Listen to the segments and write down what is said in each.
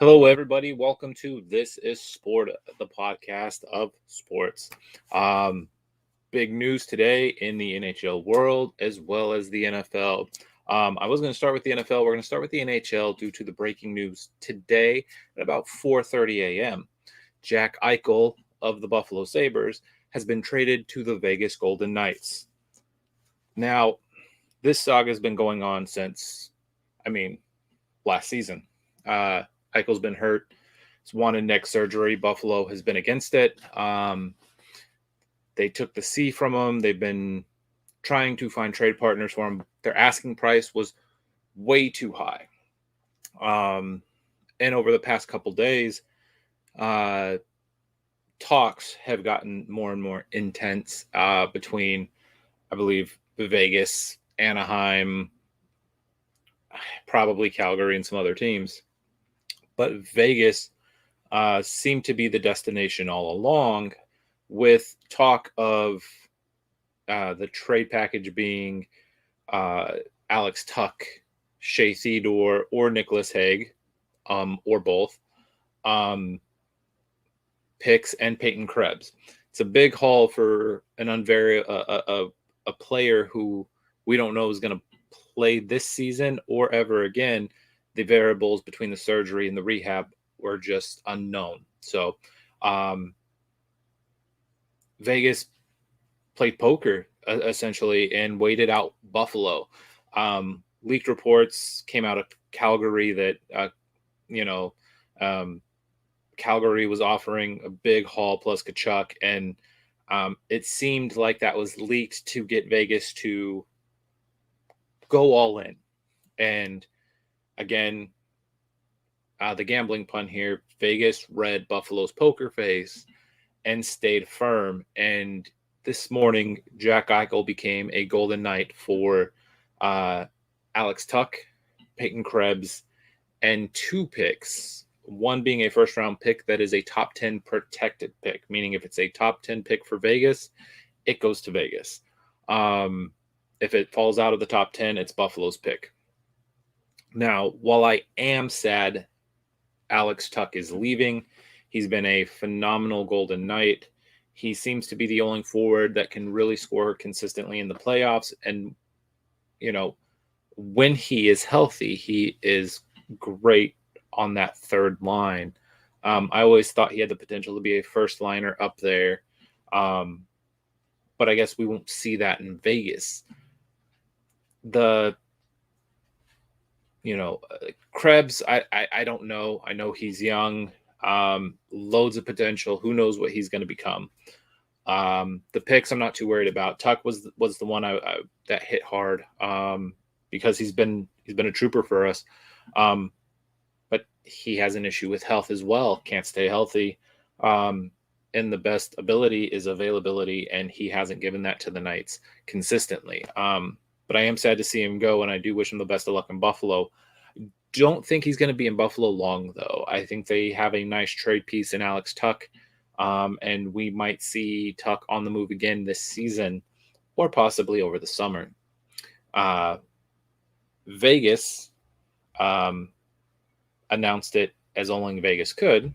Hello, everybody. Welcome to This is Sport, the podcast of sports. Um, Big news today in the NHL world as well as the NFL. I was going to start with the NFL. We're going to start with the NHL due to the breaking news today at about 4:30 a.m. Jack Eichel of the Buffalo Sabres has been traded to the Vegas Golden Knights. Now, this saga has been going on since, last season. Eichel's been hurt. He's wanted neck surgery. Buffalo has been against it. They took the C from him. They've been trying to find trade partners for him. Their asking price was way too high. And over the past couple days, talks have gotten more and more intense between, I believe, Vegas, Anaheim, probably Calgary, and some other teams. But Vegas seemed to be the destination all along, with talk of the trade package being Alex Tuch, Shea Theodore, or Nicholas Hague, or both, picks, and Peyton Krebs. It's a big haul for an a player who we don't know is going to play this season or ever again. The variables between the surgery and the rehab were just unknown. So Vegas played poker essentially and waited out Buffalo. Leaked reports came out of Calgary that, Calgary was offering a big haul plus Kachuk, and it seemed like that was leaked to get Vegas to go all in. And again, the gambling pun here, Vegas read Buffalo's poker face and stayed firm. And this morning, Jack Eichel became a Golden Knight for Alex Tuch, Peyton Krebs, and 2 picks. One being a first-round pick that is a top 10 protected pick, meaning if it's a top 10 pick for Vegas, it goes to Vegas. If it falls out of the top 10, it's Buffalo's pick. Now, while I am sad Alex Tuch is leaving, he's been a phenomenal Golden Knight. He seems to be the only forward that can really score consistently in the playoffs. And, when he is healthy, he is great on that third line. I always thought he had the potential to be a first liner up there. But I guess we won't see that in Vegas. Krebs, I don't know. I know he's young, loads of potential. Who knows what he's going to become? The picks I'm not too worried about. Tuch was the one that hit hard because he's been a trooper for us. But he has an issue with health as well. Can't stay healthy. And the best ability is availability, and he hasn't given that to the Knights consistently. But I am sad to see him go, and I do wish him the best of luck in Buffalo. Don't think he's going to be in Buffalo long, though. I think they have a nice trade piece in Alex Tuch, and we might see Tuch on the move again this season or possibly over the summer. Vegas announced it as only Vegas could.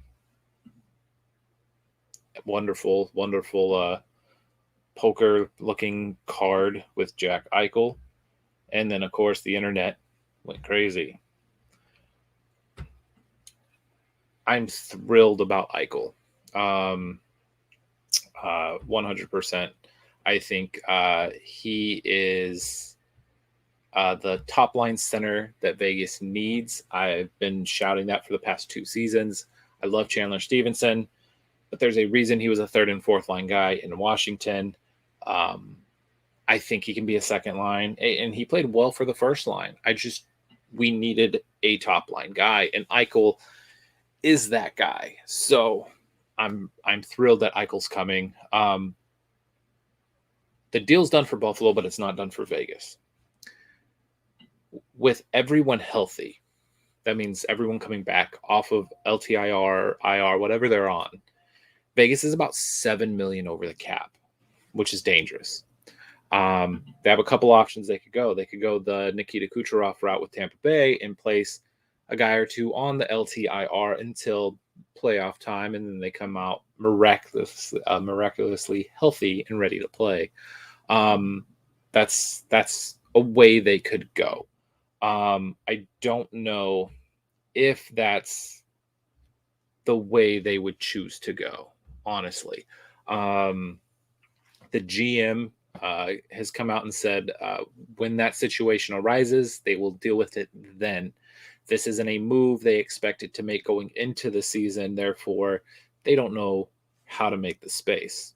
Wonderful poker-looking card with Jack Eichel. And then, of course, the internet went crazy. I'm thrilled about Eichel. 100%. I think he is the top-line center that Vegas needs. I've been shouting that for the past 2 seasons. I love Chandler Stevenson, but there's a reason he was a 3rd and 4th line guy in Washington. I think he can be a second line, and he played well for the first line. We needed a top line guy, and Eichel is that guy. So I'm thrilled that Eichel's coming. The deal's done for Buffalo, but it's not done for Vegas. With everyone healthy, that means everyone coming back off of LTIR, IR, whatever they're on. Vegas is about $7 million over the cap, which is dangerous. They have a couple options they could go. They could go the Nikita Kucherov route with Tampa Bay and place a guy or two on the LTIR until playoff time, and then they come out miraculously healthy and ready to play. That's a way they could go. I don't know if that's the way they would choose to go, honestly. The GM has come out and said when that situation arises, they will deal with it then. This isn't a move they expected to make going into the season. Therefore, they don't know how to make the space,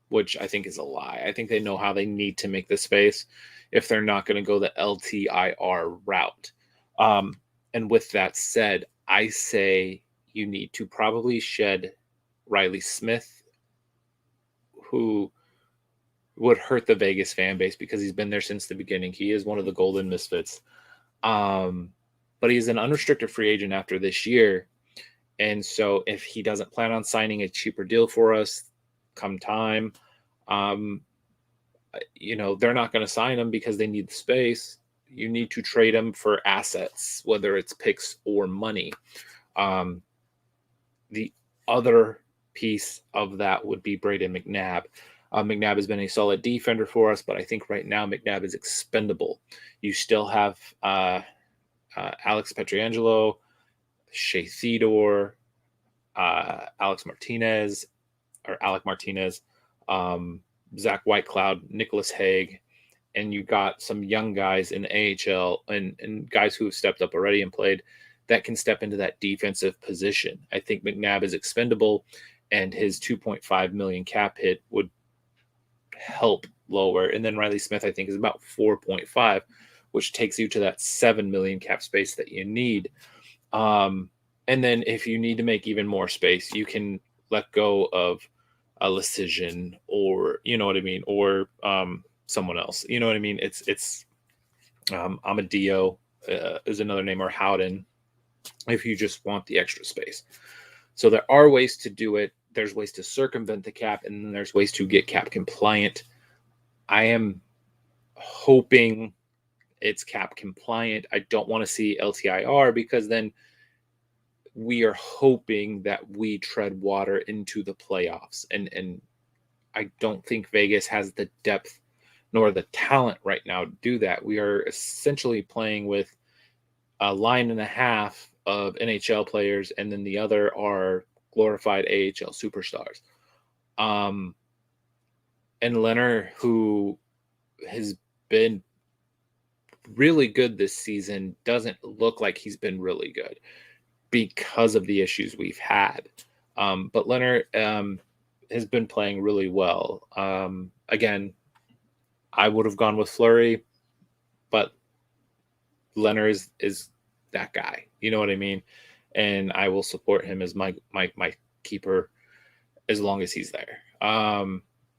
which I think is a lie. I think they know how they need to make the space if they're not going to go the LTIR route. And with that said, I say you need to probably shed Riley Smith, who would hurt the Vegas fan base because he's been there since the beginning. He is one of the golden misfits. But he's an unrestricted free agent after this year. And so if he doesn't plan on signing a cheaper deal for us come time, they're not going to sign him because they need the space. You need to trade him for assets, whether it's picks or money. The other piece of that would be Braden McNabb. McNabb has been a solid defender for us, but I think right now McNabb is expendable. You still have Alex Pietrangelo, Shea Theodore, Alec Martinez, Zach Whitecloud, Nicholas Hague, and you got some young guys in AHL and guys who have stepped up already and played that can step into that defensive position. I think McNabb is expendable, and his $2.5 million cap hit would help lower. And then Riley Smith, I think, is about 4.5, which takes you to that $7 million cap space that you need. And then if you need to make even more space, you can let go of a Lecision or, you know what I mean, or someone else. You know what I mean? It's Amadio is another name, or Howden, if you just want the extra space. So there are ways to do it. There's ways to circumvent the cap, and then there's ways to get cap compliant. I am hoping it's cap compliant. I don't want to see LTIR because then we are hoping that we tread water into the playoffs. And I don't think Vegas has the depth nor the talent right now to do that. We are essentially playing with a line and a half of NHL players, and then the other are glorified AHL superstars. And Leonard, who has been really good this season, doesn't look like he's been really good because of the issues we've had. But Leonard has been playing really well. Again, I would have gone with Fleury, but Leonard is that guy. You know what I mean? And I will support him as my keeper as long as he's there.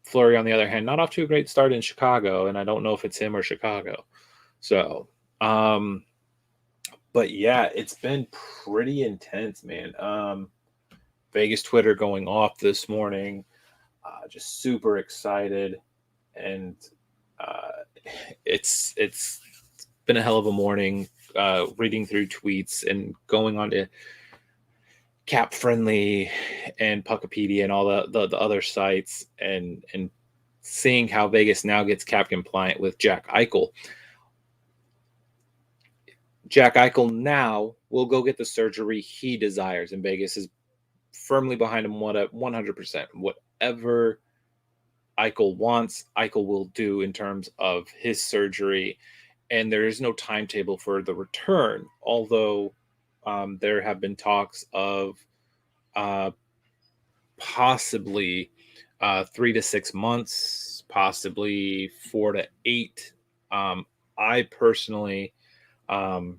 Fleury, on the other hand, not off to a great start in Chicago, and I don't know if it's him or Chicago. So, but yeah, it's been pretty intense, man. Vegas Twitter going off this morning, just super excited, and it's been a hell of a morning. Reading through tweets and going on to Cap Friendly and Puckapedia and all the other sites, and seeing how Vegas now gets cap compliant with Jack Eichel. Jack Eichel now will go get the surgery he desires, and Vegas is firmly behind him 100%. Whatever Eichel wants, Eichel will do in terms of his surgery, and there is no timetable for the return, although there have been talks of possibly 3 to 6 months, possibly 4 to 8. I personally, like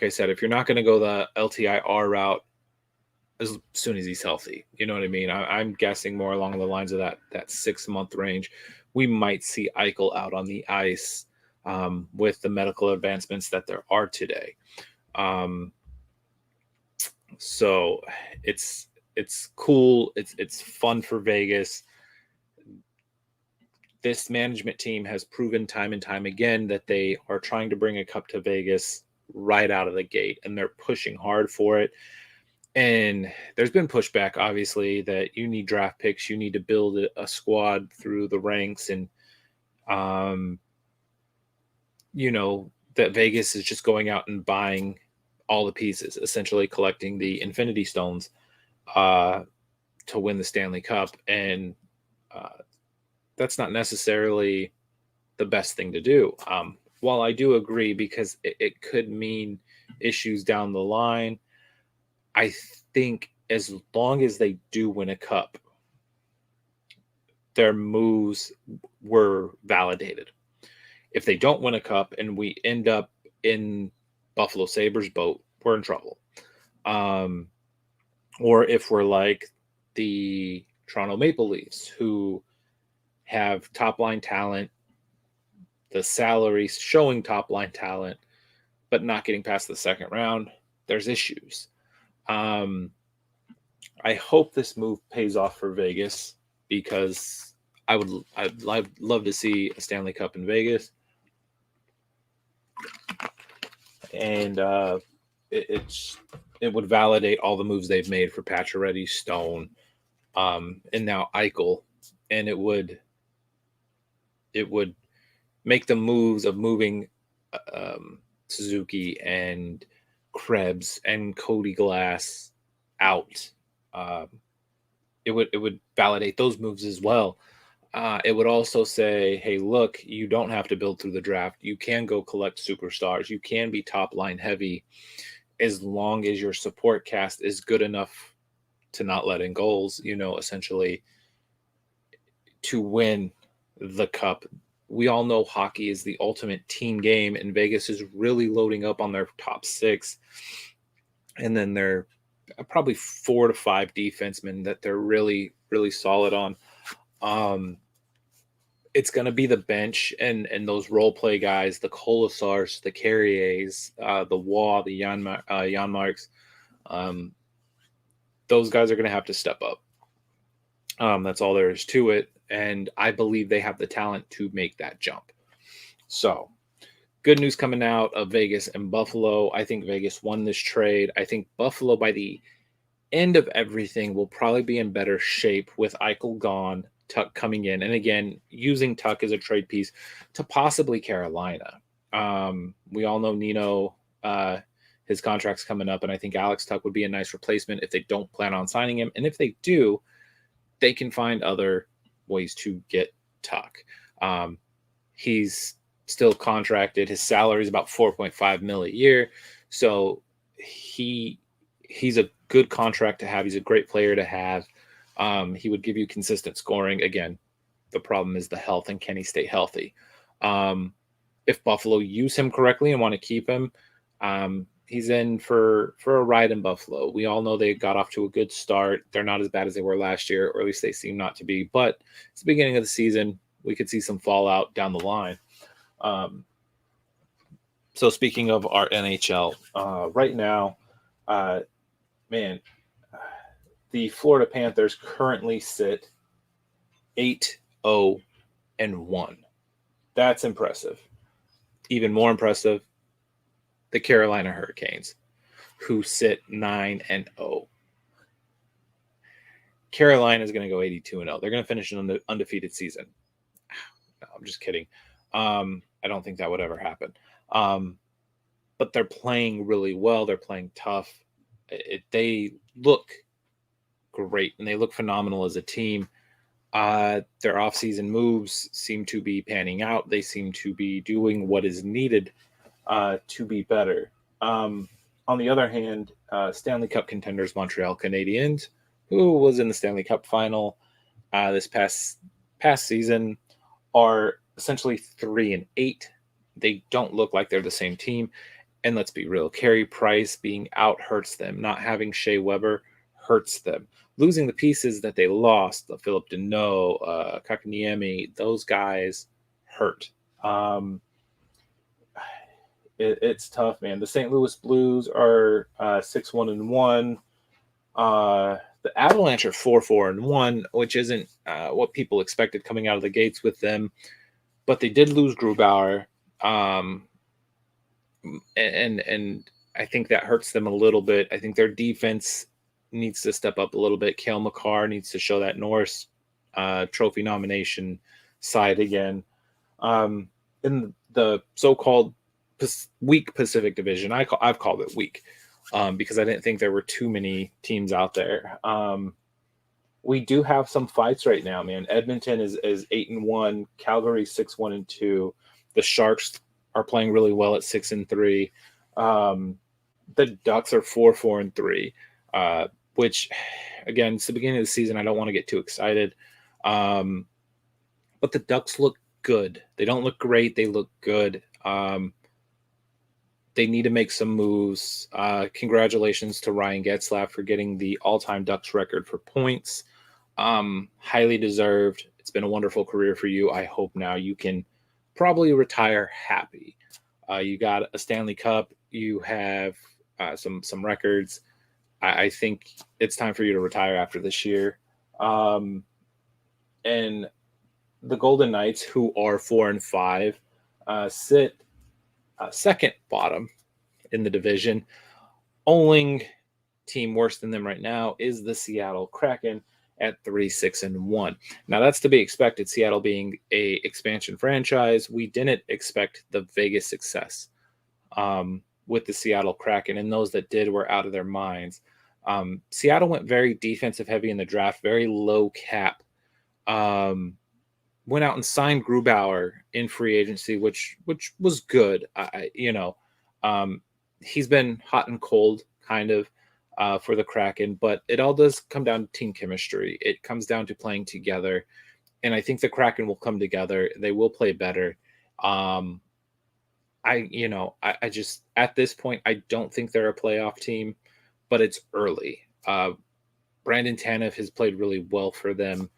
I said, if you're not going to go the LTIR route as soon as he's healthy, you know what I mean? I'm guessing more along the lines of that 6-month range. We might see Eichel out on the ice with the medical advancements that there are today. So it's cool. It's fun for Vegas. This management team has proven time and time again that they are trying to bring a cup to Vegas right out of the gate, and they're pushing hard for it. And there's been pushback, obviously, that you need draft picks, you need to build a squad through the ranks, and um, that Vegas is just going out and buying all the pieces, essentially collecting the Infinity Stones uh, to win the Stanley Cup, and uh, that's not necessarily the best thing to do. While I do agree, because it could mean issues down the line, I think as long as they do win a cup, their moves were validated. If they don't win a cup and we end up in Buffalo Sabres boat, we're in trouble. Or if we're like the Toronto Maple Leafs, who have top line talent, the salaries showing top line talent, but not getting past the second round, there's issues. I hope this move pays off for Vegas, because I'd love to see a Stanley Cup in Vegas, and it would validate all the moves they've made for Pacioretty, Stone, and now Eichel, and it would make the moves of moving Suzuki and Krebs and Cody Glass out. It would validate those moves as well. It would also say, hey, look, you don't have to build through the draft. You can go collect superstars. You can be top line heavy as long as your support cast is good enough to not let in goals, essentially to win the cup. We all know hockey is the ultimate team game, and Vegas is really loading up on their top six. And then they're probably 4 to 5 defensemen that they're really, really solid on. It's going to be the bench and those role play guys, the Colasars, the Carriers, the Waugh, the Janmarks. Those guys are going to have to step up. That's all there is to it. And I believe they have the talent to make that jump. So, good news coming out of Vegas and Buffalo. I think Vegas won this trade. I think Buffalo, by the end of everything, will probably be in better shape with Eichel gone, Tuck coming in, and again, using Tuck as a trade piece to possibly Carolina. We all know Nino, his contract's coming up, and I think Alex Tuck would be a nice replacement if they don't plan on signing him. And if they do, they can find other ways to get Tuck. He's still contracted. His salary is about $4.5 million a year. So he's a good contract to have. He's a great player to have. He would give you consistent scoring. Again, the problem is the health, and can he stay healthy? If Buffalo use him correctly and want to keep him, he's in for a ride in Buffalo. We all know they got off to a good start. They're not as bad as they were last year, or at least they seem not to be. But it's the beginning of the season. We could see some fallout down the line. So speaking of our NHL, right now, the Florida Panthers currently sit 8-0-1. That's impressive. Even more impressive, the Carolina Hurricanes, who sit 9-0. Carolina is going to go 82-0. They're going to finish an undefeated season. No, I'm just kidding. I don't think that would ever happen. But they're playing really well. They're playing tough. They look great, and they look phenomenal as a team. Their offseason moves seem to be panning out. They seem to be doing what is needed to be better. On the other hand, Stanley Cup contenders Montreal Canadiens, who was in the Stanley Cup final this past season, are essentially 3-8. They don't look like they're the same team. And let's be real, Carey Price being out hurts them. Not having Shea Weber hurts them. Losing the pieces that they lost, Philip Deneau, Kakaniemi, those guys hurt. It's tough, man. The St. Louis Blues are 6-1-1. The Avalanche are 4-4-1, which isn't what people expected coming out of the gates with them. But they did lose Grubauer, and I think that hurts them a little bit. I think their defense needs to step up a little bit. Kale McCarr needs to show that Norris trophy nomination side again. In the so-called weak Pacific Division, I've called it weak because I didn't think there were too many teams out there. We do have some fights right now, man. Edmonton is 8-1, Calgary 6-1-2. The Sharks are playing really well at 6-3. The Ducks are 4-4-3, which, again, it's the beginning of the season. I don't want to get too excited, but the Ducks look good. They don't look great. They look good. They need to make some moves. Congratulations to Ryan Getzlaf for getting the all-time Ducks record for points. Highly deserved. It's been a wonderful career for you. I hope now you can probably retire happy. You got a Stanley Cup. You have some records. I think it's time for you to retire after this year. And the Golden Knights, who are 4-5, sit second bottom in the division. Only team worse than them right now is the Seattle Kraken at 3-6-1. Now that's to be expected. Seattle being a expansion franchise, we didn't expect the Vegas success with the Seattle Kraken, and those that did were out of their minds. Seattle went very defensive heavy in the draft, very low cap. Went out and signed Grubauer in free agency, which was good. He's been hot and cold kind of for the Kraken, but it all does come down to team chemistry. It comes down to playing together, and I think the Kraken will come together. They will play better. I just at this point I don't think they're a playoff team, but it's early. Brandon Tanev has played really well for them.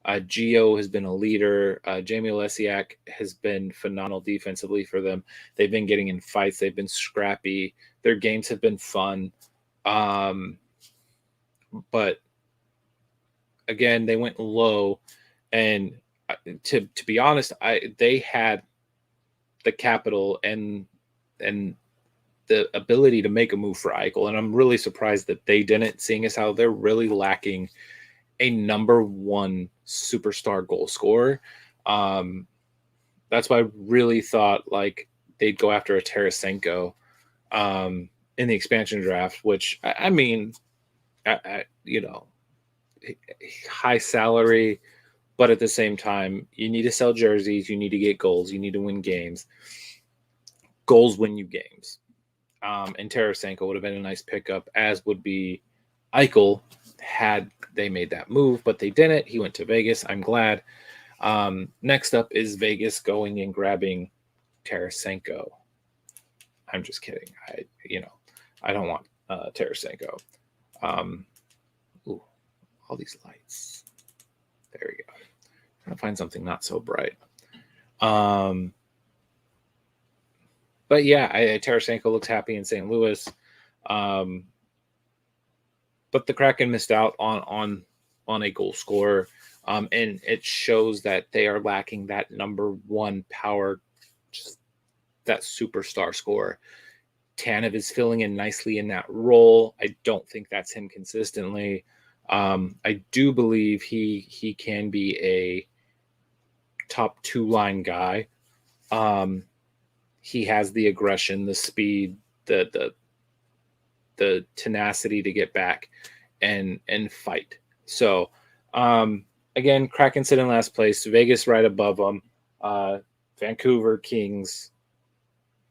Gio has been a leader. Jamie Olesiak has been phenomenal defensively for them. They've been getting in fights. They've been scrappy. Their games have been fun. But again, they went low, and to be honest, they had the capital and the ability to make a move for Eichel, and I'm really surprised that they didn't, seeing as how they're really lacking a number one superstar goal scorer. That's why I really thought like they'd go after a Tarasenko in the expansion draft, which I mean, high salary, but at the same time, you need to sell jerseys, you need to get goals, you need to win games. Goals win you games. And Tarasenko would have been a nice pickup, as would be Eichel had they made that move, but they didn't. He went to Vegas. I'm glad. Next up is Vegas going and grabbing Tarasenko. I'm just kidding. I don't want Tarasenko. Ooh, all these lights. There we go. Trying to find something not so bright. But yeah, Tarasenko looks happy in St. Louis. But the Kraken missed out on a goal scorer, and it shows that they are lacking that number one power, just that superstar scorer. Tanev is filling in nicely in that role. I don't think that's him consistently. I do believe he can be a top two line guy. He has the aggression, the speed, the tenacity to get back and fight. So again, Kraken sit in last place, Vegas right above them, Vancouver Kings,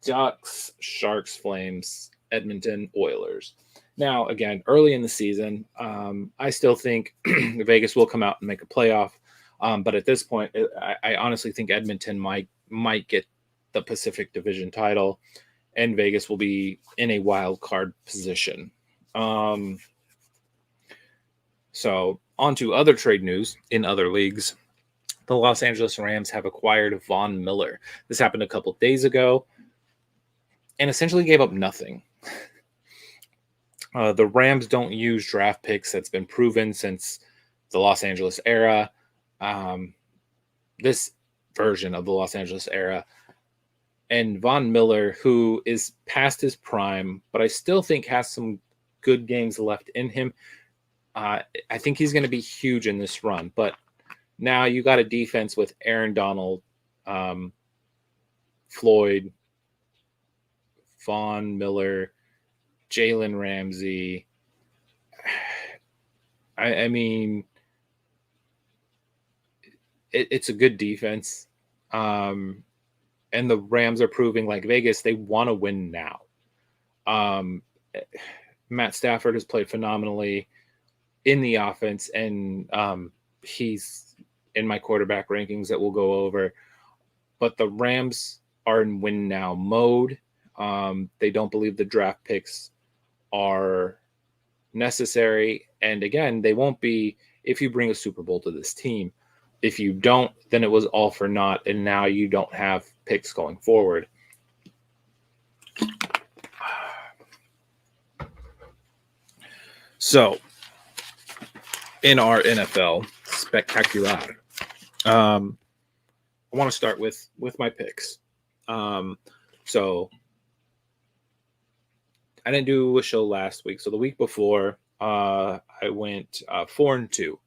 Ducks, Sharks, Flames, Edmonton Oilers. Now, again, early in the season, I still think Vegas will come out and make a playoff. But at this point, I honestly think Edmonton might get the Pacific Division title, and Vegas will be in a wild card position. So on to other trade news in other leagues. The Los Angeles Rams have acquired Von Miller. This happened a couple days ago and essentially gave up nothing. The Rams don't use draft picks. That's been proven since the Los Angeles era. This version of the Los Angeles era, And Von Miller, who is past his prime, but I still think has some good games left in him. I think he's going to be huge in this run. But now you got a defense with Aaron Donald, Floyd, Von Miller, Jalen Ramsey. I mean, it's a good defense. And the Rams are proving, like Vegas, they want to win now. Matt Stafford has played phenomenally in the offense, and he's in my quarterback rankings that we'll go over. But the Rams are in win now mode. They don't believe the draft picks are necessary. And again, they won't be if you bring a Super Bowl to this team. If you don't, then it was all for naught, and now you don't have picks going forward. So, in our NFL spectacular, I want to start with my picks. So, I didn't do a show last week. So the week before, I went 4-2.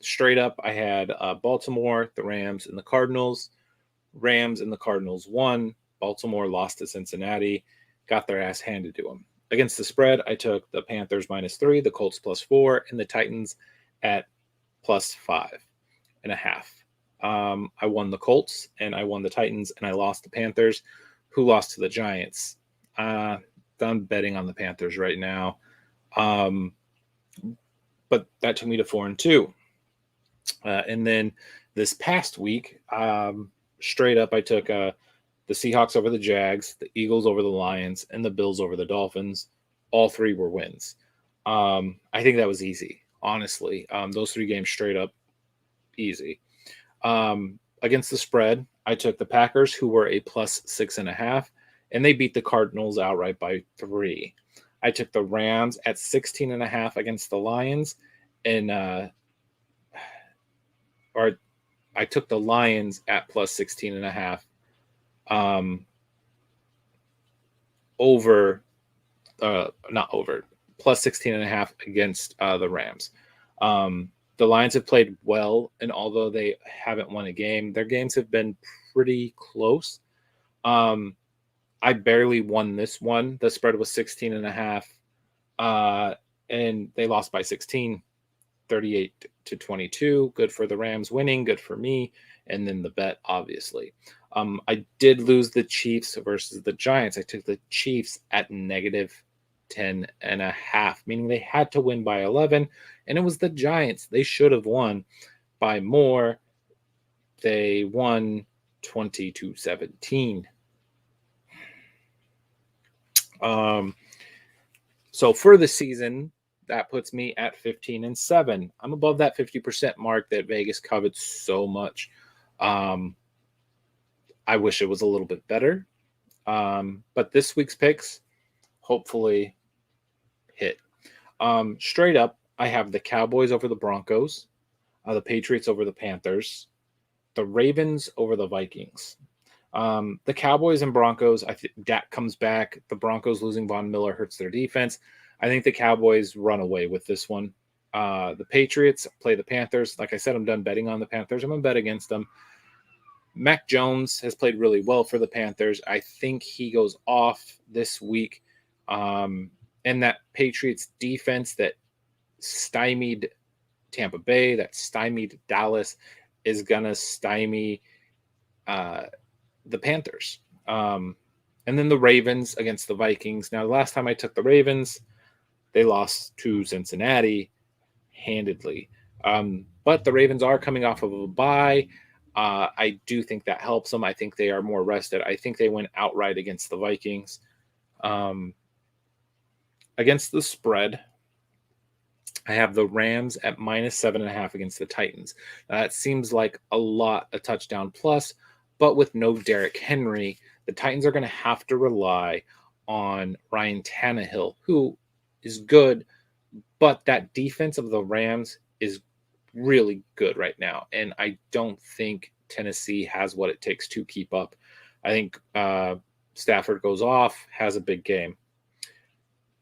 Straight up, I had Baltimore, the Rams, and the Cardinals. Rams and the Cardinals won. Baltimore lost to Cincinnati, got their ass handed to them. Against the spread, I took the Panthers -3, the Colts +4, and the Titans at +5.5. I won the Colts, and I won the Titans, and I lost the Panthers, who lost to the Giants. I'm betting on the Panthers right now. But that took me to 4-2. And then this past week, straight up, I took the Seahawks over the Jags, the Eagles over the Lions, and the Bills over the Dolphins. All three were wins. I think that was easy, honestly. Those three games straight up easy. Against the spread, I took the Packers, who were a +6.5, and they beat the Cardinals outright by 3. I took the Rams at 16.5 against the Lions, and I took the Lions at +16.5 +16.5 against the Rams. The Lions have played well, and although they haven't won a game, their games have been pretty close. I barely won this one. The spread was 16.5, and they lost by 16, 38-22. Good for the Rams winning, good for me, and then the bet, obviously. I did lose the Chiefs versus the Giants. I took the Chiefs at -10.5, meaning they had to win by 11, and it was the Giants. They should have won by more. They won 20-17. So for the season, that puts me at 15-7. I'm above that 50% mark that Vegas covets so much. I wish it was a little bit better. But this week's picks hopefully hit. Straight up, I have the Cowboys over the Broncos, the Patriots over the Panthers, the Ravens over the Vikings. The Cowboys and Broncos, I think Dak comes back. The Broncos losing Von Miller hurts their defense. I think the Cowboys run away with this one. The Patriots play the Panthers. Like I said, I'm done betting on the Panthers. I'm going to bet against them. Mac Jones has played really well for the Panthers. I think he goes off this week. And that Patriots defense that stymied Tampa Bay, that stymied Dallas, is going to stymie the Panthers. And then the Ravens against the Vikings. Now, the last time I took the Ravens, they lost to Cincinnati handedly. But the Ravens are coming off of a bye. I do think that helps them. I think they are more rested. I think they went outright against the Vikings. Against the spread, I have the Rams at -7.5 against the Titans. Now, that seems like a touchdown plus, but with no Derrick Henry, the Titans are going to have to rely on Ryan Tannehill, who is good, but that defense of the Rams is really good right now, and I don't think Tennessee has what it takes to keep up. I think Stafford goes off, has a big game.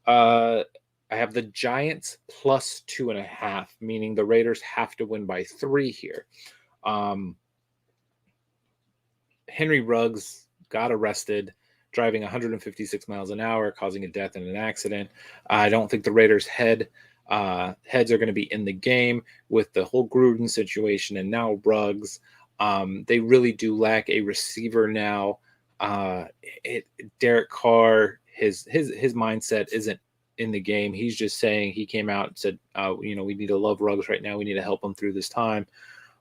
I have the Giants plus 2.5, meaning the Raiders have to win by 3 here. Henry Ruggs got arrested driving 156 miles an hour, causing a death in an accident. I don't think the Raiders' heads are going to be in the game with the whole Gruden situation and now Ruggs. They really do lack a receiver now. Derek Carr, his mindset isn't in the game. He's just saying, he came out and said, we need to love Ruggs right now. We need to help him through this time.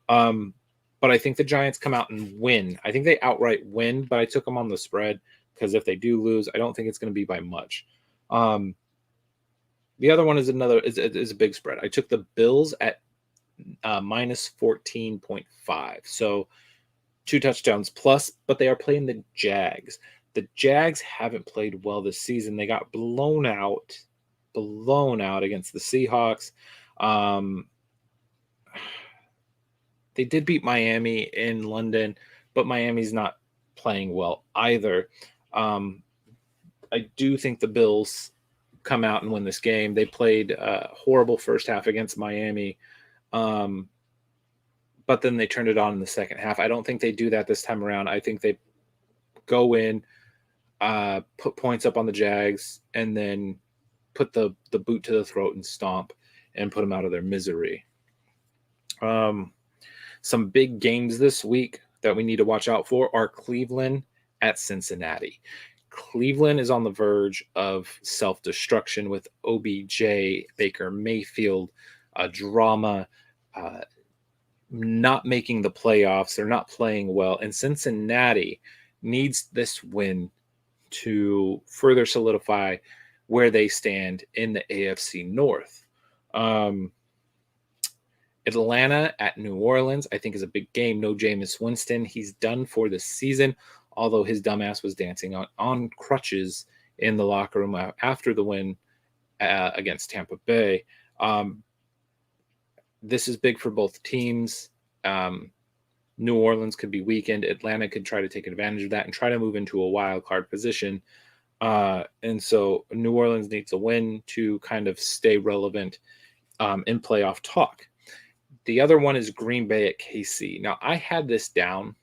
But I think the Giants come out and win. I think they outright win, but I took them on the spread because if they do lose, I don't think it's going to be by much. The other one is a big spread. I took the Bills at minus 14.5. So 2 touchdowns plus, but they are playing the Jags. The Jags haven't played well this season. They got blown out against the Seahawks. They did beat Miami in London, but Miami's not playing well either. I do think the Bills come out and win this game. They played a horrible first half against Miami, but then they turned it on in the second half. I don't think they do that this time around. I think they go in, put points up on the Jags, and then put the boot to the throat and stomp and put them out of their misery. Some big games this week that we need to watch out for are Cleveland at Cincinnati. Cleveland is on the verge of self-destruction with OBJ, Baker Mayfield, drama, not making the playoffs. They're not playing well. And Cincinnati needs this win to further solidify where they stand in the AFC North. Atlanta at New Orleans, I think, is a big game. No Jameis Winston. He's done for the season, although his dumbass was dancing on crutches in the locker room after the win against Tampa Bay. This is big for both teams. New Orleans could be weakened. Atlanta could try to take advantage of that and try to move into a wild card position. And so New Orleans needs a win to kind of stay relevant in playoff talk. The other one is Green Bay at KC. Now, I had this down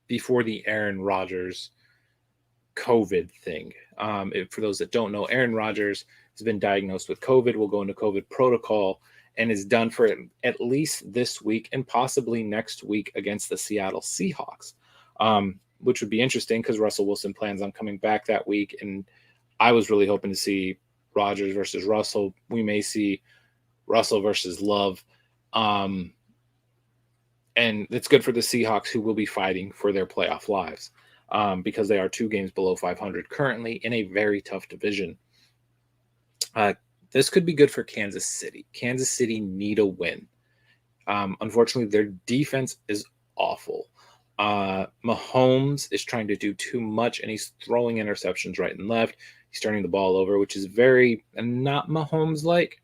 before the Aaron Rodgers COVID thing. For those that don't know, Aaron Rodgers has been diagnosed with COVID, will go into COVID protocol, and is done for at least this week and possibly next week against the Seattle Seahawks, which would be interesting because Russell Wilson plans on coming back that week. And I was really hoping to see Rodgers versus Russell. We may see Russell versus Love. And it's good for the Seahawks, who will be fighting for their playoff lives because they are 2 games below 500 currently in a very tough division. This could be good for Kansas City. Kansas City need a win. Unfortunately, their defense is awful. Mahomes is trying to do too much, and he's throwing interceptions right and left. He's turning the ball over, which is very not Mahomes-like.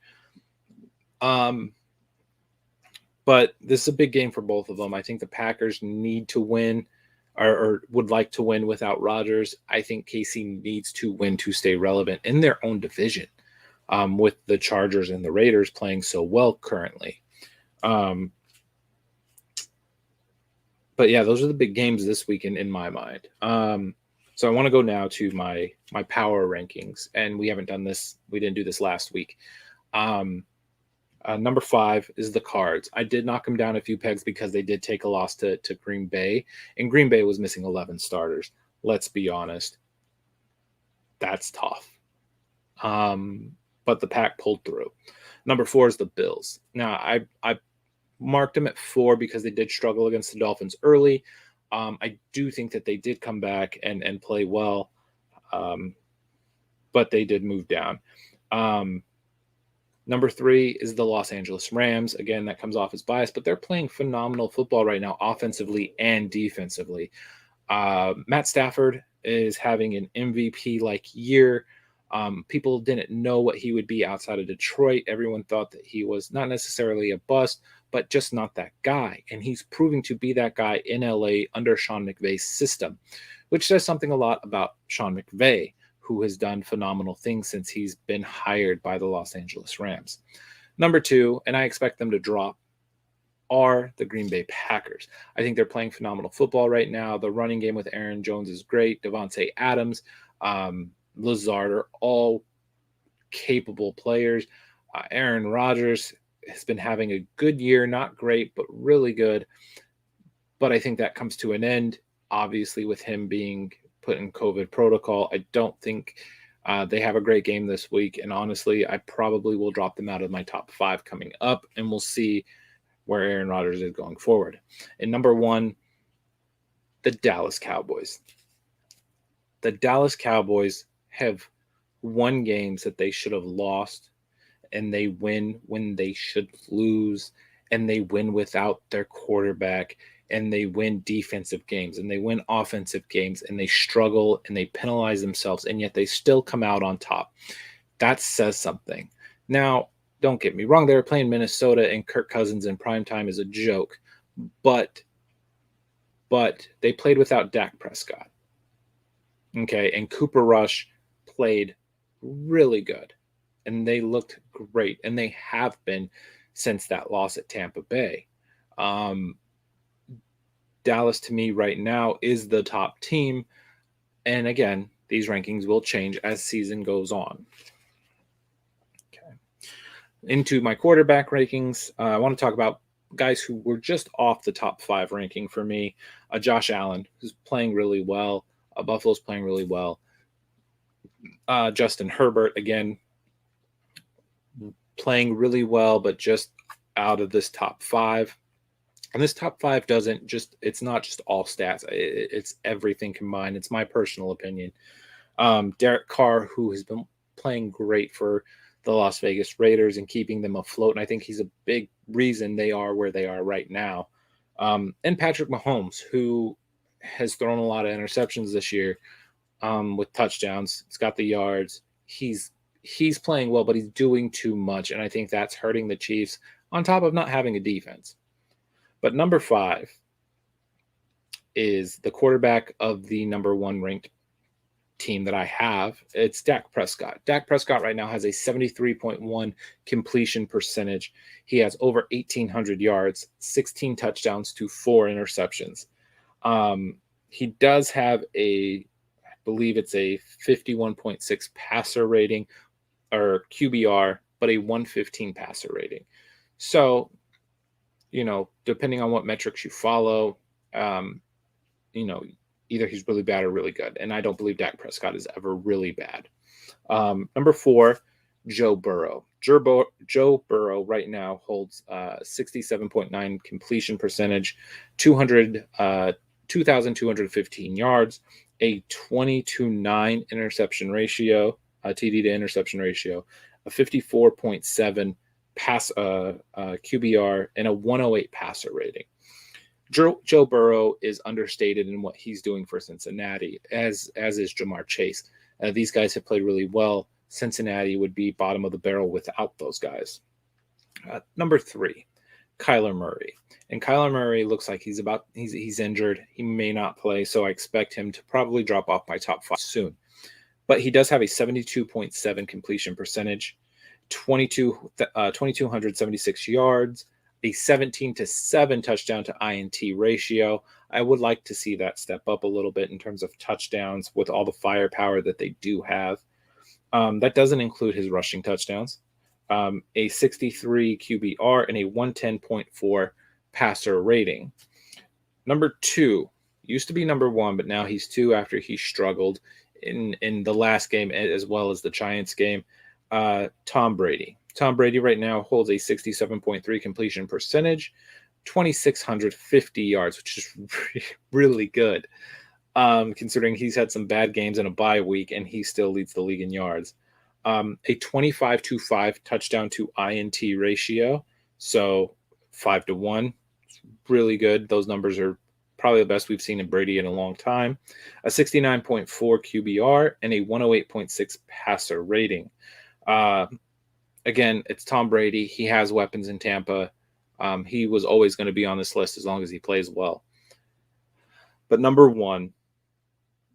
But this is a big game for both of them. I think the Packers need to win or would like to win without Rodgers. I think KC needs to win to stay relevant in their own division with the Chargers and the Raiders playing so well currently. But yeah, those are the big games this weekend in my mind. So I want to go now to my power rankings, and we haven't done this. We didn't do this last week. Number 5 is the Cards. I did knock them down a few pegs because they did take a loss to Green Bay, and Green Bay was missing 11 starters. Let's be honest. That's tough. But the Pack pulled through. Number 4 is the Bills. Now, I marked them at 4 because they did struggle against the Dolphins early. I do think that they did come back and play well, but they did move down. Number 3 is the Los Angeles Rams. Again, that comes off as bias, but they're playing phenomenal football right now, offensively and defensively. Matt Stafford is having an MVP-like year. People didn't know what he would be outside of Detroit. Everyone thought that he was not necessarily a bust, but just not that guy. And he's proving to be that guy in LA under Sean McVay's system, which says something a lot about Sean McVay, who has done phenomenal things since he's been hired by the Los Angeles Rams. Number 2, and I expect them to drop, are the Green Bay Packers. I think they're playing phenomenal football right now. The running game with Aaron Jones is great. Devontae Adams, Lazard are all capable players. Aaron Rodgers has been having a good year, not great, but really good. But I think that comes to an end, obviously, with him being put in COVID protocol. I don't think they have a great game this week. And honestly, I probably will drop them out of my top 5 coming up, and we'll see where Aaron Rodgers is going forward. And number 1, the Dallas Cowboys. The Dallas Cowboys have won games that they should have lost, and they win when they should lose, and they win without their quarterback, and they win defensive games, and they win offensive games, and they struggle, and they penalize themselves, and yet they still come out on top. That says something. Now, don't get me wrong, they were playing Minnesota, and Kirk Cousins in primetime is a joke, but they played without Dak Prescott. Okay, and Cooper Rush played really good, and they looked great, and they have been since that loss at Tampa Bay. Dallas, to me, right now is the top team, and again, these rankings will change as season goes on. Okay, into my quarterback rankings, I want to talk about guys who were just off the top 5 ranking for me. Josh Allen, who's playing really well. Buffalo's playing really well. Justin Herbert, again, playing really well, but just out of this top 5. And this top 5 it's not just all stats. It's everything combined. It's my personal opinion. Derek Carr, who has been playing great for the Las Vegas Raiders and keeping them afloat. And I think he's a big reason they are where they are right now. And Patrick Mahomes, who has thrown a lot of interceptions this year with touchdowns. He's got the yards. He's playing well, but he's doing too much. And I think that's hurting the Chiefs on top of not having a defense. But number 5 is the quarterback of the number 1 ranked team that I have. It's Dak Prescott. Dak Prescott right now has a 73.1 completion percentage. He has over 1,800 yards, 16 touchdowns to 4 interceptions. He does have I believe it's a 51.6 passer rating or QBR, but a 115 passer rating. So, depending on what metrics you follow, either he's really bad or really good. And I don't believe Dak Prescott is ever really bad. Number 4, Joe Burrow. Joe Burrow right now holds 67.9 completion percentage, 2,215 yards, a 20-9 interception ratio, TD to interception ratio, a 54.7 pass QBR, and a 108 passer rating. Joe Burrow is understated in what he's doing for Cincinnati, as is Jamar Chase. These guys have played really well. Cincinnati would be bottom of the barrel without those guys. Number 3, Kyler Murray. And Kyler Murray looks like he's injured. He may not play, so I expect him to probably drop off my top 5 soon. But he does have a 72.7 completion percentage, 2,276 yards, a 17-7 touchdown to INT ratio. I would like to see that step up a little bit in terms of touchdowns with all the firepower that they do have. That doesn't include his rushing touchdowns. A 63 QBR and a 110.4 passer rating. Number 2 used to be number 1, but now he's 2 after he struggled in the last game as well as the Giants game. Tom Brady. Tom Brady right now holds a 67.3 completion percentage, 2,650 yards, which is really good, considering he's had some bad games in a bye week, and he still leads the league in yards. A 25-5 touchdown to INT ratio, so 5-1, really good. Those numbers are probably the best we've seen in Brady in a long time. A 69.4 QBR and a 108.6 passer rating. Again, it's Tom Brady. He has weapons in Tampa. He was always going to be on this list as long as he plays well. But number one,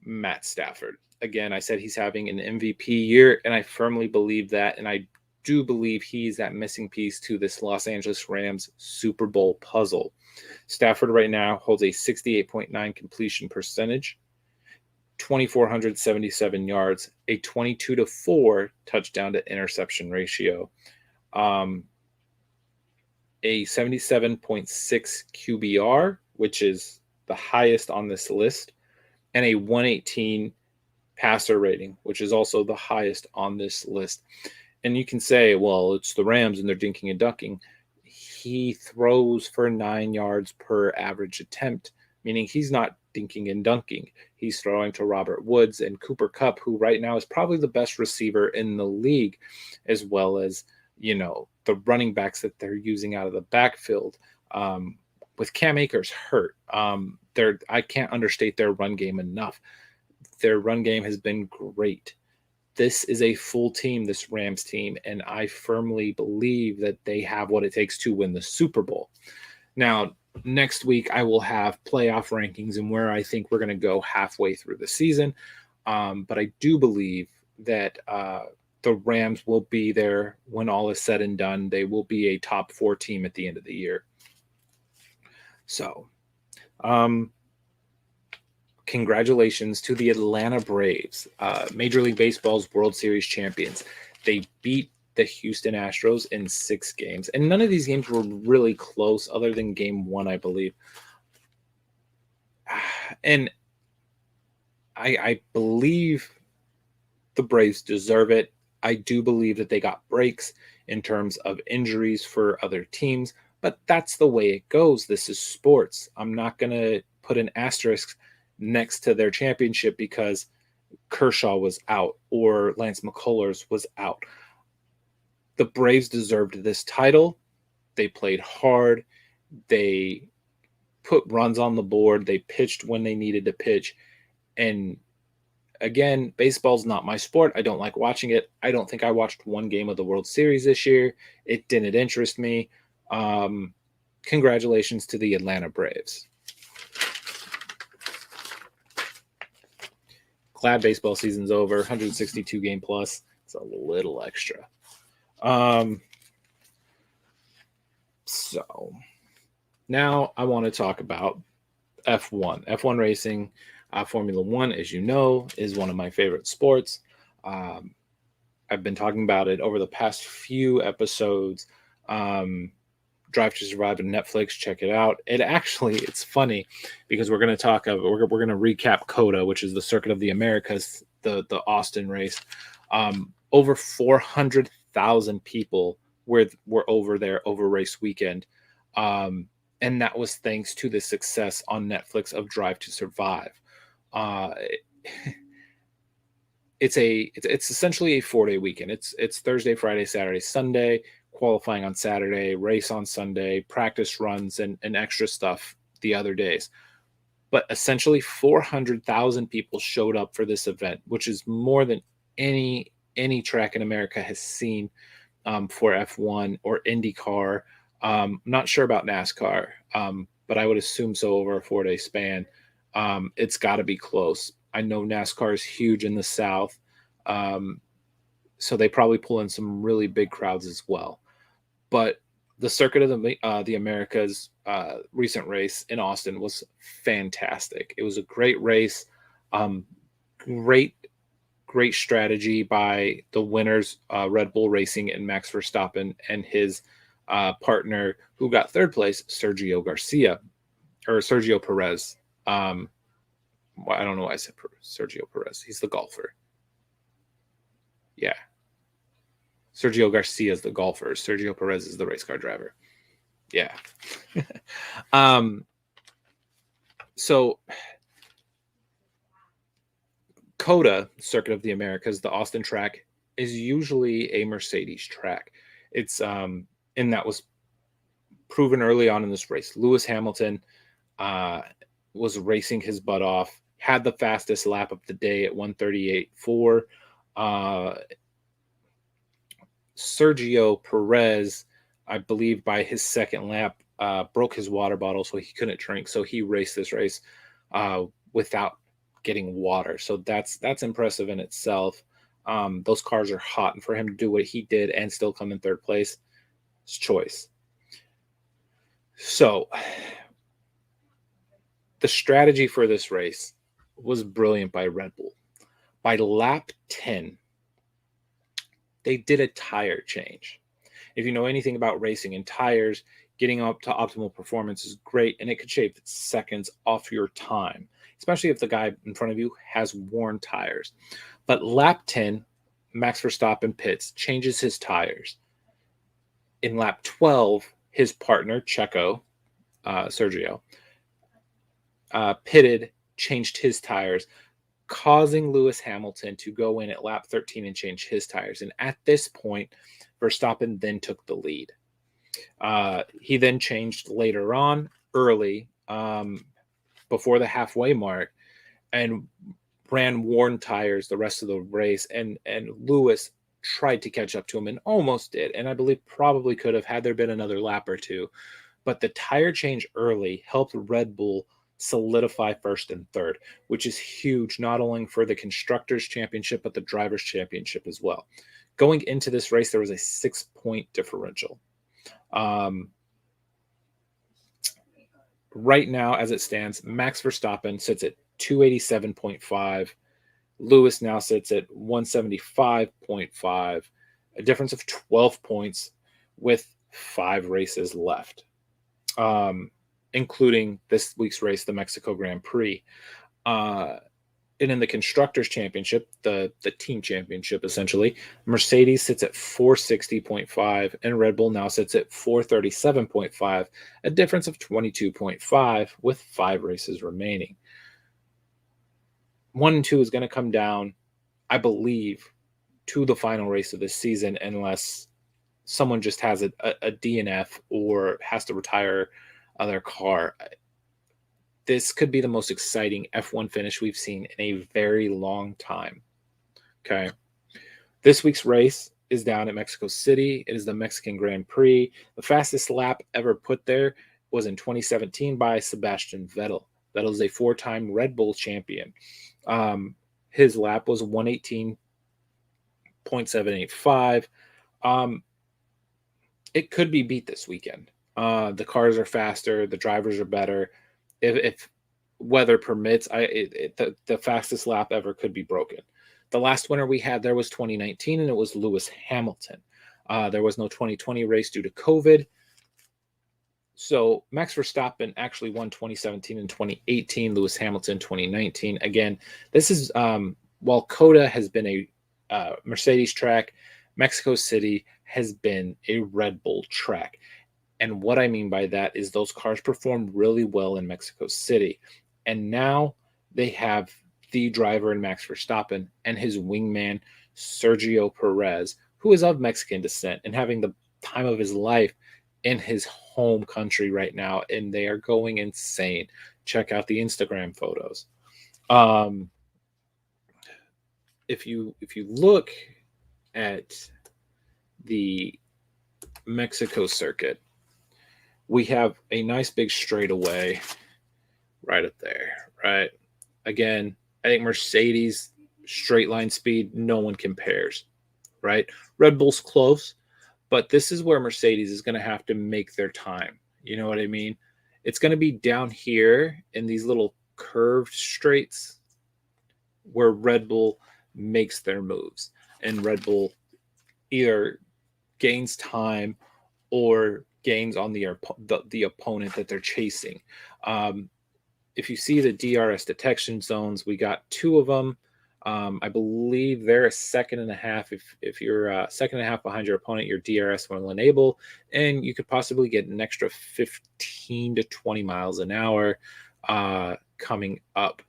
Matt Stafford. Again, I said he's having an MVP year, and I firmly believe that. And I do believe he's that missing piece to this Los Angeles Rams Super Bowl puzzle. Stafford right now holds a 68.9 completion percentage, 2,477 yards, a 22-4 touchdown to interception ratio, a 77.6 QBR, which is the highest on this list, and a 118 passer rating, which is also the highest on this list. And you can say, well, it's the Rams and they're dinking and ducking. He throws for 9 yards per average attempt, meaning he's not dinking and dunking. He's throwing to Robert Woods and Cooper Kupp, who right now is probably the best receiver in the league, as well as, the running backs that they're using out of the backfield. With Cam Akers hurt, I can't understate their run game enough. Their run game has been great. This is a full team, this Rams team, and I firmly believe that they have what it takes to win the Super Bowl. Now, next week, I will have playoff rankings and where I think we're going to go halfway through the season. But I do believe that the Rams will be there when all is said and done. They will be a top 4 team at the end of the year. So, congratulations to the Atlanta Braves, Major League Baseball's World Series champions. They beat the Houston Astros in 6 games, and none of these games were really close other than game 1, I believe. And I believe the Braves deserve it. I do believe that they got breaks in terms of injuries for other teams, but that's the way it goes. This is sports. I'm not going to put an asterisk next to their championship because Kershaw was out or Lance McCullers was out. The Braves deserved this title. They played hard. They put runs on the board. They pitched when they needed to pitch. And again, baseball's not my sport. I don't like watching it. I don't think I watched one game of the World Series this year. It didn't interest me. Congratulations to the Atlanta Braves. Glad baseball season's over. 162 game plus. It's a little extra. So now I want to talk about F1. F1 racing, Formula One, as you know, is one of my favorite sports. I've been talking about it over the past few episodes. Drive to Survive on Netflix. Check it out. It's funny because we're going to we're going to recap COTA, which is the Circuit of the Americas, the Austin race. Over 400,000 people were over there over race weekend. And that was thanks to the success on Netflix of Drive to Survive. It's essentially a 4-day weekend. It's Thursday, Friday, Saturday, Sunday, qualifying on Saturday, race on Sunday, practice runs and extra stuff the other days. But essentially 400,000 people showed up for this event, which is more than any track in America has seen for F1 or IndyCar. I'm not sure about NASCAR, but I would assume so over a 4-day span. It's got to be close. I know NASCAR is huge in the South, so they probably pull in some really big crowds as well. But the Circuit of the Americas recent race in Austin was fantastic. It was a great race, great strategy by the winners, Red Bull Racing and Max Verstappen and his partner who got third place, Sergio Perez. I don't know why I said Sergio Perez. He's the golfer. Yeah. Sergio Garcia is the golfer. Sergio Perez is the race car driver. Yeah. So COTA, Circuit of the Americas, the Austin track, is usually a Mercedes track. It's and that was proven early on in this race. Lewis Hamilton was racing his butt off, had the fastest lap of the day at 1:38.4. Sergio Perez I believe by his second lap, broke his water bottle, so he couldn't drink. So he raced this race without getting water. So that's impressive in itself. Those cars are hot, and for him to do what he did and still come in third place, it's choice. So the strategy for this race was brilliant by Red Bull. By lap 10, they did a tire change. If you know anything about racing and tires, getting up to optimal performance is great, and it could shave seconds off your time, especially if the guy in front of you has worn tires. But lap 10, Max Verstappen pits, changes his tires. In lap 12, his partner, Sergio, pitted, changed his tires, causing Lewis Hamilton to go in at lap 13 and change his tires. And at this point, Verstappen then took the lead. He then changed later on, early, before the halfway mark, and ran worn tires the rest of the race. And Lewis tried to catch up to him and almost did. And I believe probably could have had there been another lap or two. But the tire change early helped Red Bull solidify first and third, which is huge, not only for the Constructors' Championship, but the Drivers' Championship as well. Going into this race, there was a 6-point differential. Right now, as it stands, Max Verstappen sits at 287.5. Lewis now sits at 175.5, a difference of 12 points with 5 races left, including this week's race, the Mexico Grand Prix. And in the Constructors' Championship, the team championship, essentially, Mercedes sits at 460.5, and Red Bull now sits at 437.5, a difference of 22.5 with 5 races remaining. 1 and 2 is going to come down, I believe, to the final race of this season, unless someone just has a DNF or has to retire their car. This could be the most exciting F1 finish we've seen in a very long time. Okay. This week's race is down at Mexico City. It is the Mexican Grand Prix. The fastest lap ever put there was in 2017 by Sebastian Vettel. Vettel is a 4-time Red Bull champion. His lap was 118.785. It could be beat this weekend. The cars are faster. The drivers are better. If weather permits, the fastest lap ever could be broken. The last winner we had there was 2019, and it was Lewis Hamilton. There was no 2020 race due to COVID. So Max Verstappen actually won 2017 and 2018, Lewis Hamilton 2019. Again, this is, while COTA has been a Mercedes track, Mexico City has been a Red Bull track. And what I mean by that is those cars performed really well in Mexico City. And now they have the driver in Max Verstappen and his wingman, Sergio Perez, who is of Mexican descent and having the time of his life in his home country right now. And they are going insane. Check out the Instagram photos. If you look at the Mexico circuit, we have a nice big straightaway right up there, right? Again, I think Mercedes straight line speed, no one compares, right? Red Bull's close, but this is where Mercedes is going to have to make their time. You know what I mean? It's going to be down here in these little curved straights where Red Bull makes their moves, and Red Bull either gains time or gains on the opponent that they're chasing. If you see the DRS detection zones, we got 2 of them. I believe they're a second and a half. If you're a second and a half behind your opponent, your DRS will enable, and you could possibly get an extra 15 to 20 miles an hour coming up,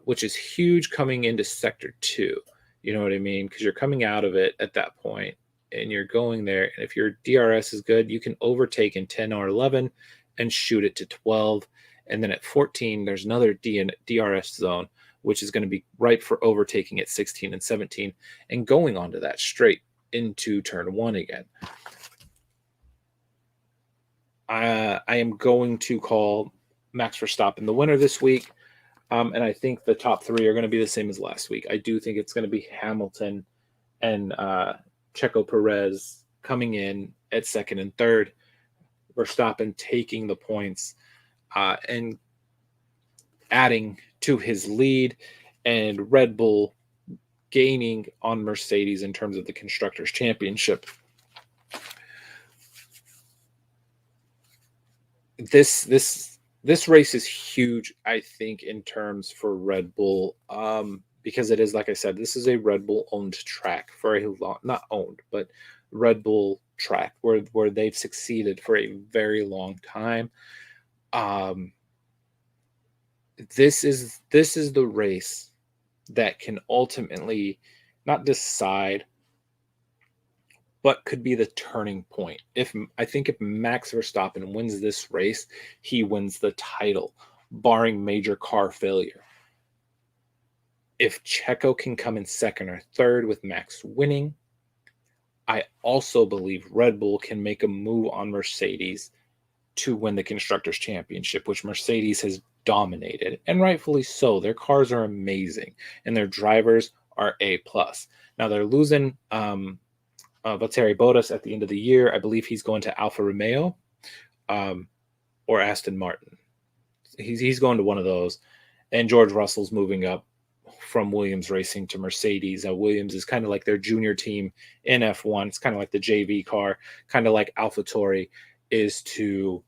which is huge coming into Sector 2. You know what I mean? Because you're coming out of it at that point, and you're going there. And if your DRS is good, you can overtake in 10 or 11 and shoot it to 12. And then at 14, there's another DRS zone, which is going to be ripe for overtaking at 16 and 17 and going onto that straight into turn 1 again. I am going to call Max Verstappen the winner this week. And I think the top three are going to be the same as last week. I do think it's going to be Hamilton and Checo Perez coming in at second and third. Verstappen taking the points and adding to his lead, and Red Bull gaining on Mercedes in terms of the Constructors' Championship. This race is huge, I think, in terms for Red Bull, because it is, like I said, this is a Red Bull owned track for a long, not owned, but Red Bull track where they've succeeded for a very long time. This is the race that can ultimately not decide, but could be the turning point. I think if Max Verstappen wins this race, he wins the title, barring major car failure. If Checo can come in second or third with Max winning, I also believe Red Bull can make a move on Mercedes to win the Constructors' Championship, which Mercedes has dominated, and rightfully so. Their cars are amazing, and their drivers are A+. Now they're losing Valtteri Bottas at the end of the year. I believe he's going to Alfa Romeo or Aston Martin. He's going to one of those. And George Russell's moving up from Williams Racing to Mercedes. Williams is kind of like their junior team in F1. It's kind of like the JV car, kind of like AlphaTauri is to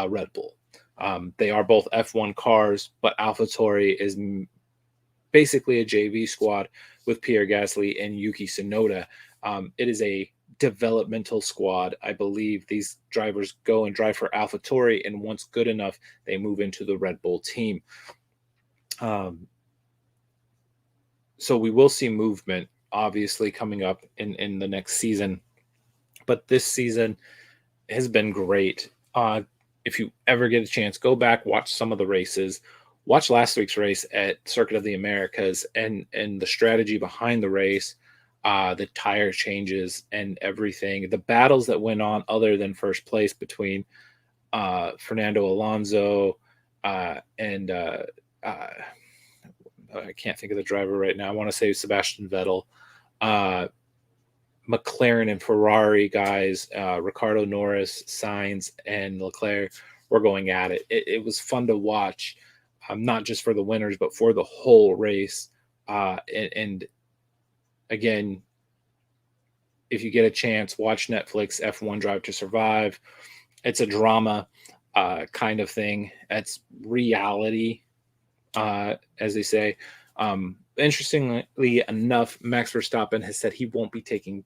Red Bull. They are both F1 cars, but AlphaTauri is basically a JV squad with Pierre Gasly and Yuki Tsunoda. It is a developmental squad. I believe these drivers go and drive for AlphaTauri, and once good enough, they move into the Red Bull team. So we will see movement, obviously, coming up in the next season. But this season has been great. If you ever get a chance, go back, watch some of the races. Watch last week's race at Circuit of the Americas and the strategy behind the race, the tire changes and everything. The battles that went on other than first place between Fernando Alonso and I can't think of the driver right now. I want to say Sebastian Vettel, McLaren and Ferrari guys, Ricardo Norris, Sainz, and Leclerc were going at it. It was fun to watch, not just for the winners, but for the whole race. And again, if you get a chance, watch Netflix F1 Drive to Survive. It's a drama kind of thing. It's reality, as they say. Interestingly enough, Max Verstappen has said he won't be taking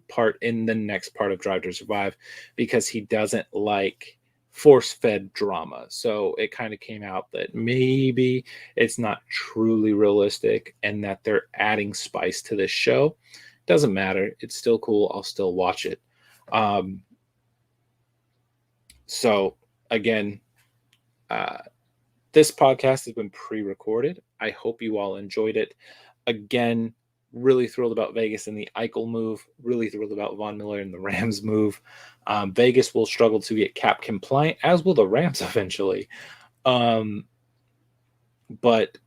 part in the next part of Drive to Survive because he doesn't like force-fed drama. So it kind of came out that maybe it's not truly realistic and that they're adding spice to this show. Doesn't matter. It's still cool. I'll still watch it. So again, this podcast has been pre-recorded. I hope you all enjoyed it. Again, really thrilled about Vegas and the Eichel move. Really thrilled about Von Miller and the Rams move. Vegas will struggle to get cap compliant, as will the Rams eventually. But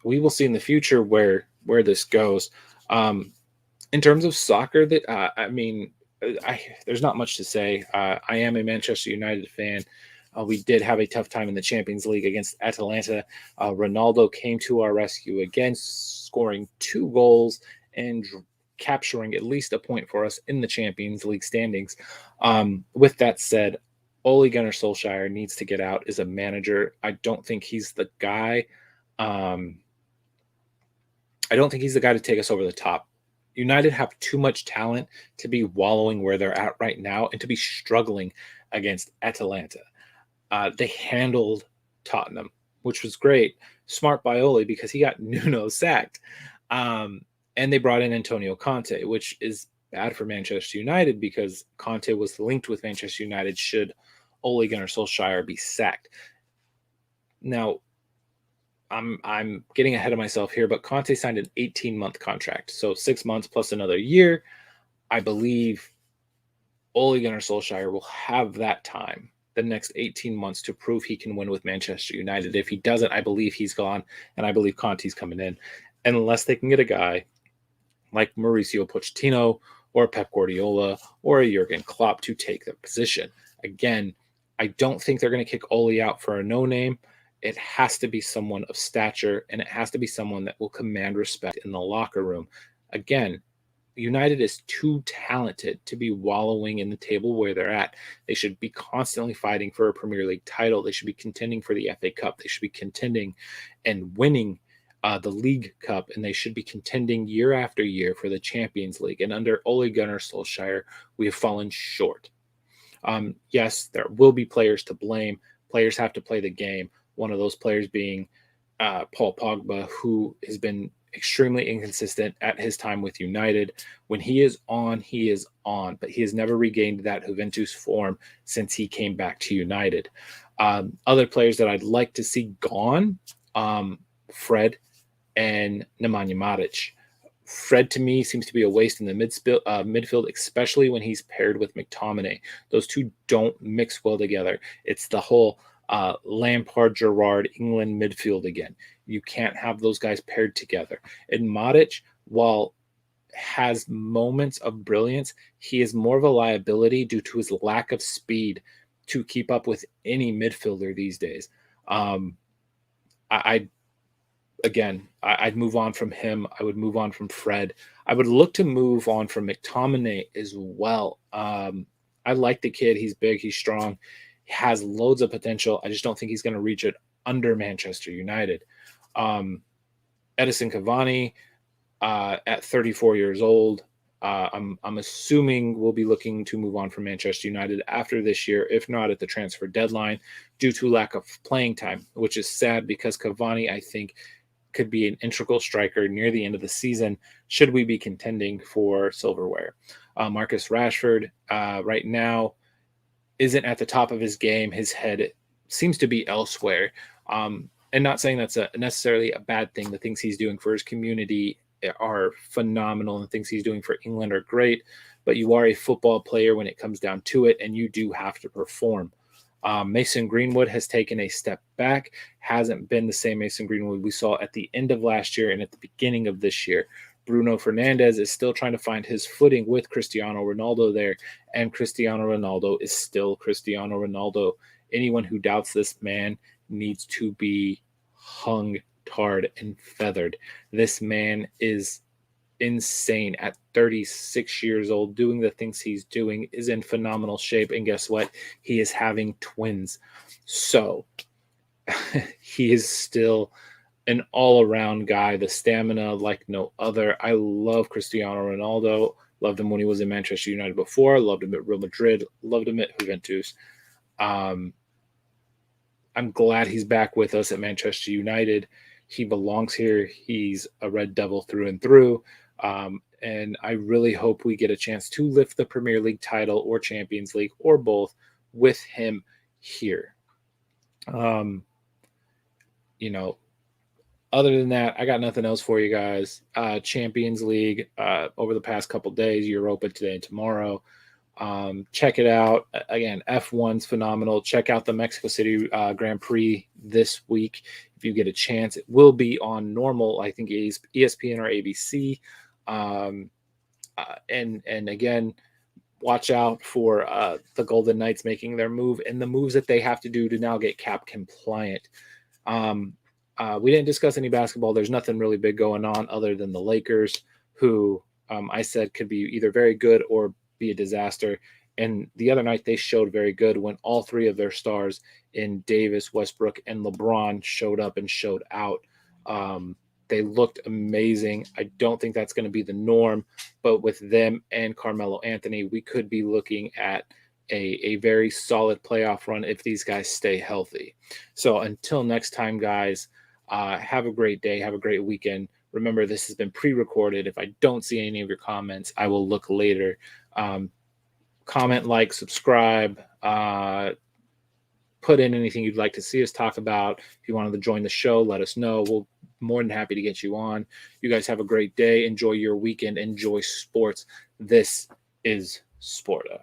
we will see in the future where this goes. In terms of soccer, there's not much to say. I am a Manchester United fan. We did have a tough time in the Champions League against Atalanta. Ronaldo came to our rescue again, scoring 2 goals and capturing at least a point for us in the Champions League standings. With that said, Ole Gunnar Solskjaer needs to get out as a manager. I don't think he's the guy. I don't think he's the guy to take us over the top. United have too much talent to be wallowing where they're at right now and to be struggling against Atalanta. They handled Tottenham, which was great. Smart by Ole because he got Nuno sacked. And they brought in Antonio Conte, which is bad for Manchester United because Conte was linked with Manchester United should Ole Gunnar Solskjaer be sacked. Now, I'm getting ahead of myself here, but Conte signed an 18-month contract. So 6 months plus another year. I believe Ole Gunnar Solskjaer will have that time the next 18 months to prove he can win with Manchester United. If he doesn't, I believe he's gone, and I believe Conte's coming in. Unless they can get a guy like Mauricio Pochettino or Pep Guardiola or a Jurgen Klopp to take the position. Again, I don't think they're going to kick Ole out for a no-name. It has to be someone of stature, and it has to be someone that will command respect in the locker room. Again, United is too talented to be wallowing in the table where they're at. They should be constantly fighting for a Premier League title. They should be contending for the FA Cup. They should be contending and winning the League Cup, and they should be contending year after year for the Champions League. And under Ole Gunnar Solskjaer, we have fallen short. Yes, there will be players to blame. Players have to play the game. One of those players being Paul Pogba, who has been extremely inconsistent at his time with United. When he is on, but he has never regained that Juventus form since he came back to United. Other players that I'd like to see gone, Fred and Nemanja Matic. Fred, to me, seems to be a waste in the midfield, especially when he's paired with McTominay. Those two don't mix well together. It's the whole Lampard, Gerrard, England midfield again. You can't have those guys paired together. And Matic, while has moments of brilliance, he is more of a liability due to his lack of speed to keep up with any midfielder these days. I'd move on from him. I would move on from Fred. I would look to move on from McTominay as well. I like the kid. He's big. He's strong. He has loads of potential. I just don't think he's going to reach it under Manchester United. Edison Cavani at 34 years old. I'm assuming we'll be looking to move on from Manchester United after this year, if not at the transfer deadline, due to lack of playing time, which is sad because Cavani, I think, could be an integral striker near the end of the season should we be contending for silverware. Marcus Rashford right now isn't at the top of his game. His head seems to be elsewhere. And not saying that's necessarily a bad thing. The things he's doing for his community are phenomenal, and the things he's doing for England are great, but you are a football player when it comes down to it, and you do have to perform. Mason Greenwood has taken a step back, hasn't been the same Mason Greenwood we saw at the end of last year and at the beginning of this year. Bruno Fernandes is still trying to find his footing with Cristiano Ronaldo there, and Cristiano Ronaldo is still Cristiano Ronaldo. Anyone who doubts this man needs to be hung, tarred, and feathered. This man is insane at 36 years old, doing the things he's doing, is in phenomenal shape, and guess what? He is having twins. So he is still an all-around guy, the stamina like no other. I love Cristiano Ronaldo. Loved him when he was in Manchester United before. Loved him at Real Madrid. Loved him at Juventus. I'm glad he's back with us at Manchester United. He belongs here. He's a Red Devil through and through. And I really hope we get a chance to lift the Premier League title or Champions League or both with him here. Other than that, I got nothing else for you guys. Champions League over the past couple days, Europa today and tomorrow. Check it out. Again, F1's phenomenal. Check out the Mexico City Grand Prix this week if you get a chance. It will be on normal, I think, ESPN or ABC. And again, watch out for the Golden Knights making their move and the moves that they have to do to now get cap compliant. We didn't discuss any basketball. There's nothing really big going on other than the Lakers, who I said could be either very good or be a disaster. And the other night they showed very good when all three of their stars in Davis, Westbrook, and LeBron showed up and showed out. They looked amazing. I don't think that's going to be the norm, but with them and Carmelo Anthony, we could be looking at a very solid playoff run if these guys stay healthy. So until next time, guys, have a great day. Have a great weekend. Remember, this has been pre-recorded. If I don't see any of your comments, I will look later. Comment, like, subscribe, put in anything you'd like to see us talk about. If you wanted to join the show, let us know. We'll be more than happy to get you on. You guys have a great day. Enjoy your weekend. Enjoy sports. This is Sporta.